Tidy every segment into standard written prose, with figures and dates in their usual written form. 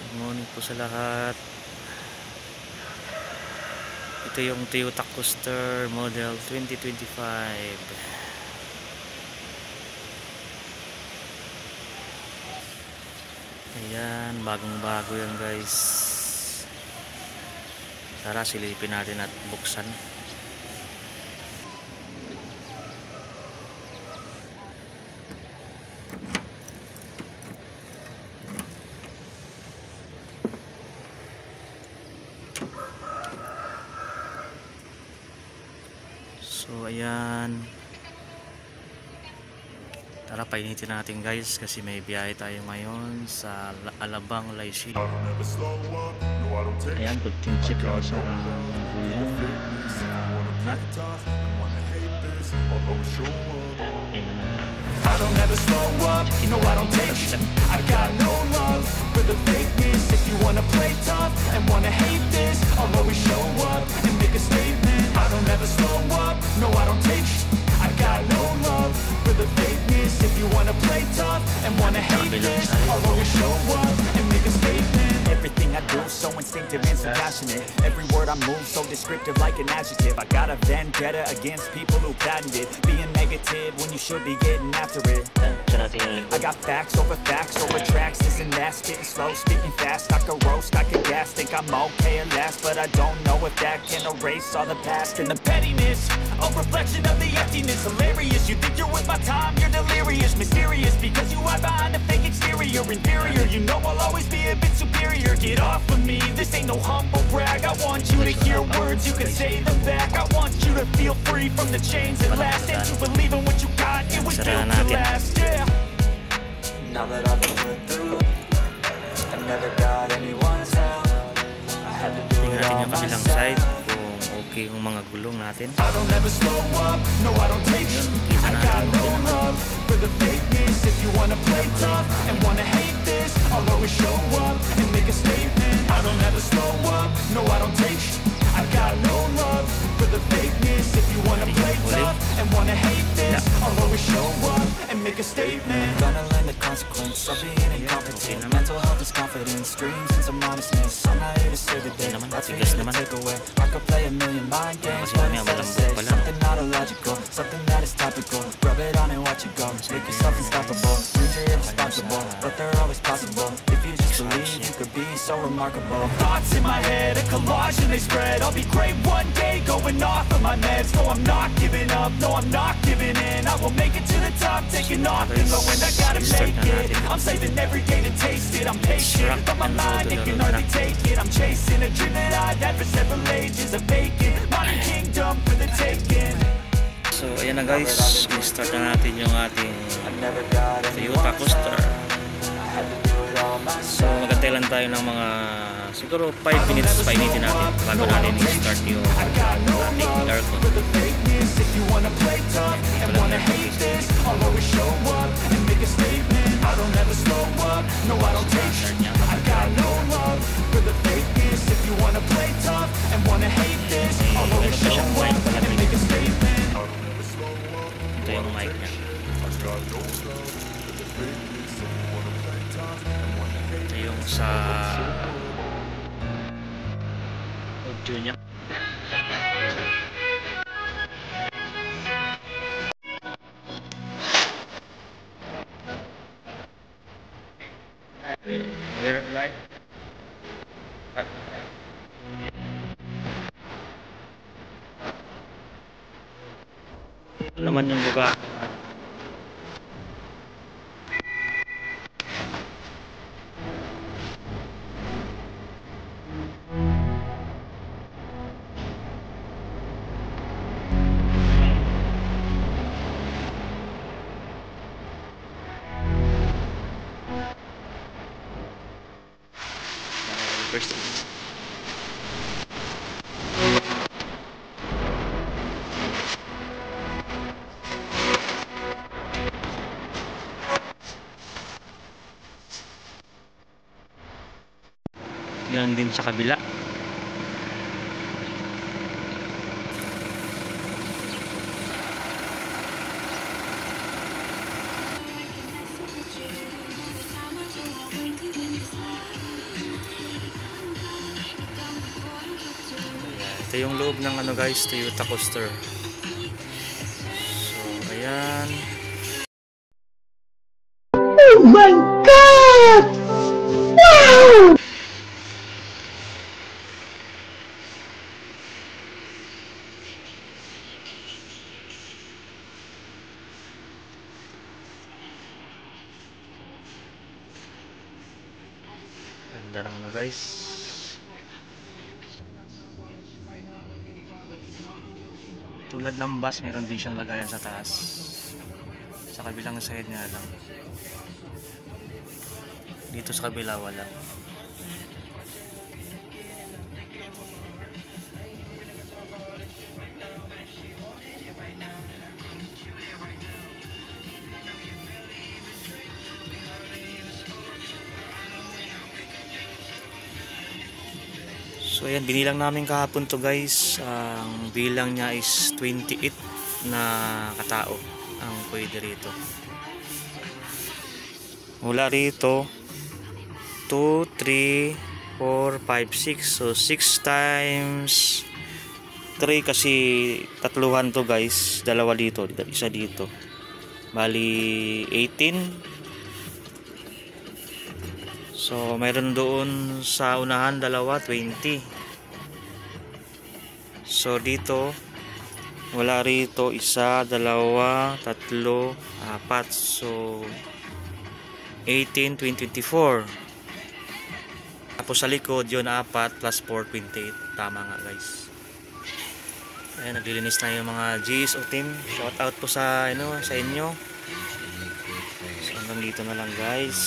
Good morning po sa lahat. Ito yung Toyota Coaster model 2025. Ayan, bagong bago yan guys. Tara, silipin natin at buksan. So ayan, tara painitin natin guys kasi may biyahe tayo ngayon sa Alabang, Lycée. Ayan, pagtinsip ako sa I don't ever slow up, you know I don't take shit. I got no love for the fakeness. If you wanna play tough and wanna hate this, I'll always show up and make a statement. I don't ever slow up, no I don't take shit. I got no love for the fakeness. If you wanna play tough and wanna hate this, I'll always show up and make a statement. Everything I do so instinctive and so passionate. Every word I move so descriptive like an adjective. I got a vendetta against people who patented being negative when you should be getting after it. I got facts over tracks. This and that, spitting slow, speaking fast. I could roast, I could gas, think I'm okay at last, but I don't know if that can erase all the past. And the pettiness, a reflection of the emptiness. Hilarious, you think you're worth my time, you're delirious. Mysterious, because you hide behind a fake exterior. Inferior, you know I'll always be a bit superior. Get off of me, this ain't no humble brag. I want you to hear words, you can say them back. I want you to feel free from the chains that last, and to believe in what you got, it was built to last. Yeah. Now that I've been put through, I never got anyone's help. I had to do it all myself. Okay yung mga gulong natin. I don't ever slow up, no I don't take shit. I got no love for the fakeness. If you wanna play tough and wanna hate this, I'll always show up and make a statement. I don't ever slow up, no I don't take shit. I got no love for the fakeness. If you wanna play tough and wanna hate this, I'll always show up and make a statement. Gonna learn the consequence of being incompetent. Mental health is confidence, dreams and some honestness. I'm not here to save the day, that's for you to take away. I could play a million mind games, but instead I say something not illogical, something that is topical. Rub it on and watch it go, make yourself unstoppable. Dreams are irresponsible, but they're always possible. If you just believe, you could be so remarkable. Thoughts in my head, a collage and they spread. I'll be great one day, going off of my meds. No, I'm not giving up, no, I'm not giving in. I will make it to the top, taking off and going, I gotta make it. I'm saving every day to taste it. I'm patient, but my mind, it can hardly take it. I'm chasing a dream that I've had for several ages. A vacant, modern kingdom for the taking. So ayan na guys, i-start na natin yung ating Toyota Coaster. So magantay lang tayo ng mga siguro 5 minutes painitin natin bago natin i-start yung ating aircon. If you wanna play tough and wanna hate this, I'll always show up and make a statement. I don't ever slow up, no I don't take shit. I got no love for the fakeness. If you wanna play tough and wanna hate this, I'll always show up and make a statement. Ito yung mic niya. Ito yung sa audio niya. Right? Ito naman yung baba. First yan din sa kabila. Ito yung loob ng ano guys, Toyota Coaster. So ayan. Oh my God! Wow! Ganda ng ano guys. Tulad ng bus, meron din siyang lagayan sa taas. Sa kabilang side nga lang. Dito sa kabila wala. So ayan, binilang namin kahapon to guys. Ang bilang niya is 28 na katao ang pwede rito. Mula rito 2, 3, 4, 5, 6. So 6 times 3 kasi tatluhan to guys. Dalawa dito, isa dito. Bali 18. So mayroon doon sa unahan dalawa, 20. So dito wala rito isa, dalawa, tatlo, apat. So 18, 20, 24. Tapos sa likod yun 4 plus 4, 28. Tama nga guys. Ayan, naglilinis na yung mga GSO team. Shout out po sa sa inyo. So hanggang dito na lang guys.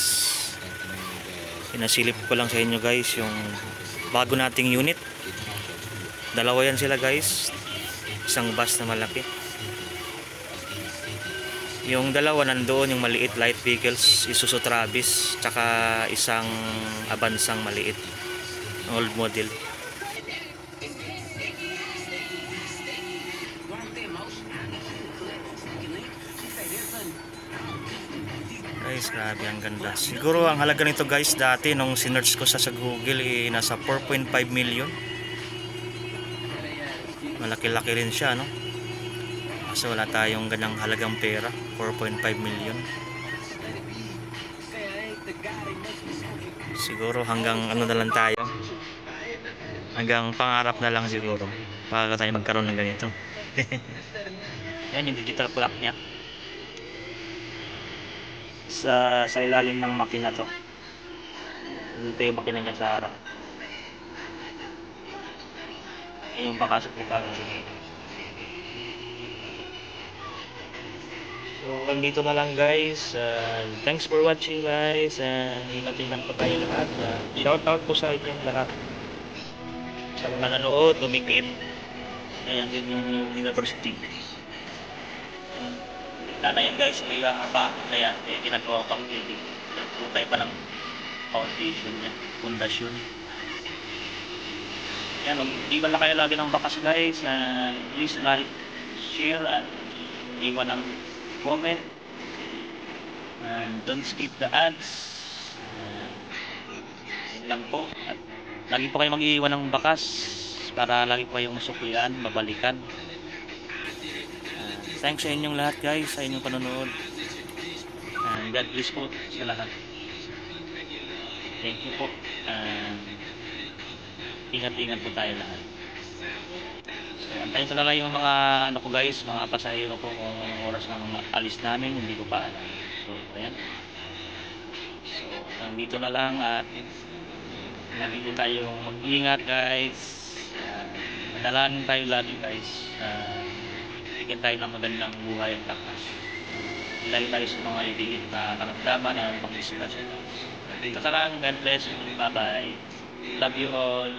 Pinasilip ko lang sa inyo guys yung bago nating unit. Dalawa yan sila guys. Isang bus na malaki. Yung dalawa nandoon yung maliit light vehicles, Isuzu Travis, tsaka isang Avansang maliit, old model. Guys, grabe ang ganda. Siguro ang halaga nito guys dati nung sinearch ko sa Google nasa 4.5 million. Malaki-laki rin siya, no? Kasi wala tayong ganyang halagang pera. 4.5 million. Siguro hanggang ano na lang tayo. Hanggang pangarap na lang siguro para tayo magkaroon ng ganito. Yan yung digital clock niya. Sa ilalim ng makina to. Dito yung makina niya sa harap. Yung pakasok ko kagad. So dito na lang guys. Thanks for watching guys. Ingat-ingat po tayo lahat. Shout out po sa inyong lahat. Sa mga nanood, tumikit. Ayan din yung university. Na yan guys, may pa na yan, ginagawa pang building. Tutay pa ng foundation niya, pundasyon. Yan, di ba na kayo lagi ng bakas guys, please like, share, at iwan ng comment. And don't skip the ads. Yun lang po. At lagi po kayo mag-iwan ng bakas para lagi po kayong masuklian, mabalikan. Thanks sa inyong lahat guys, sa inyong panonood. And God bless po sa lahat. Thank you po. Ingat-ingat po tayo lahat. So, antayin ko na lang yung mga ano ko guys, mga pasahero ko kung oras ng alis namin, hindi ko pa alam. So, ayan. So, nandito na lang at nandito tayo mag-ingat guys. Manalangin tayo lagi guys. Bigyan tayo ng magandang buhay at takas. Ilay tayo sa mga liit na karamdaman at pang-discuss. Ito lang, God bless. Bye bye. Love you all.